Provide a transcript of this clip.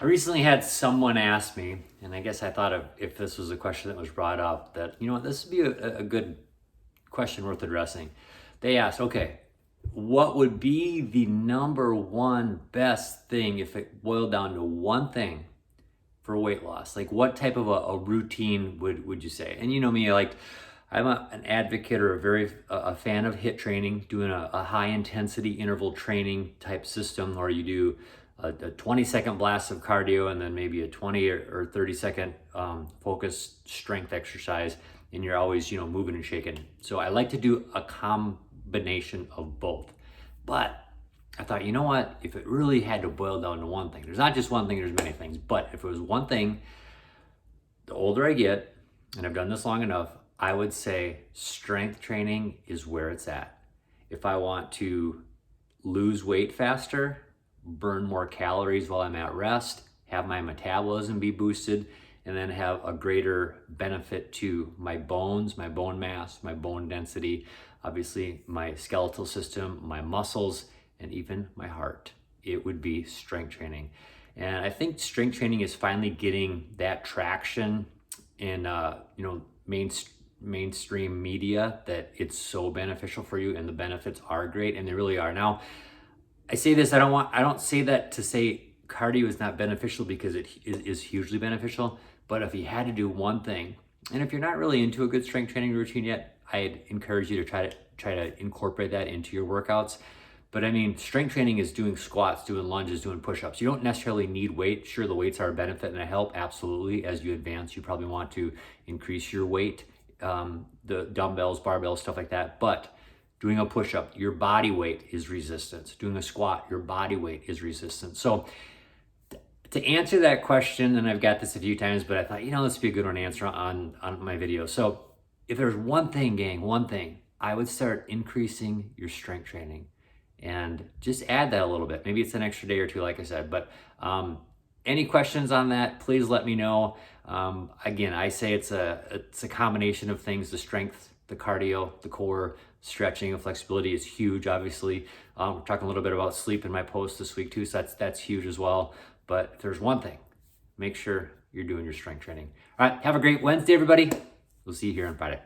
I recently had someone ask me, and I guess I thought of if this was a question that was brought up, that, you know what, this would be a good question worth addressing. They asked, okay, what would be the number one best thing if it boiled down to one thing for weight loss? Like, what type of a routine would you say? And you know me, I'm an advocate or a fan of HIIT training, doing a high intensity interval training type system, where you do a 20-second blast of cardio and then maybe a 20 or 30-second focused strength exercise, and you're always, moving and shaking. So I like to do a combination of both. But I thought, you know what, if it really had to boil down to one thing, there's not just one thing, there's many things, but if it was one thing, the older I get, and I've done this long enough, I would say strength training is where it's at. If I want to lose weight faster, burn more calories while I'm at rest, have my metabolism be boosted, and then have a greater benefit to my bones, my bone mass, my bone density, obviously my skeletal system, my muscles, and even my heart, it would be strength training. And I think strength training is finally getting that traction in mainstream media, that it's so beneficial for you, and the benefits are great, and they really are. Now, I say this, I don't say that to say cardio is not beneficial, because it is hugely beneficial. But if you had to do one thing, and if you're not really into a good strength training routine yet, I'd encourage you to try to incorporate that into your workouts. But I mean, strength training is doing squats, doing lunges, doing push-ups. You don't necessarily need weight. Sure, the weights are a benefit and a help, absolutely. As you advance, you probably want to increase your weight, the dumbbells, barbells, stuff like that. But doing a push-up, your body weight is resistance. Doing a squat, your body weight is resistance. So to answer that question, and I've got this a few times, but I thought, this would be a good one to answer on my video. So if there's one thing, gang, one thing, I would start increasing your strength training, and just add that a little bit. Maybe it's an extra day or two, like I said. But any questions on that, please let me know. Again, I say it's a combination of things: the strength, the cardio, the core, stretching, and flexibility is huge, obviously. We're talking a little bit about sleep in my post this week too, so that's huge as well. But if there's one thing, make sure you're doing your strength training. All right, have a great Wednesday, everybody. We'll see you here on Friday.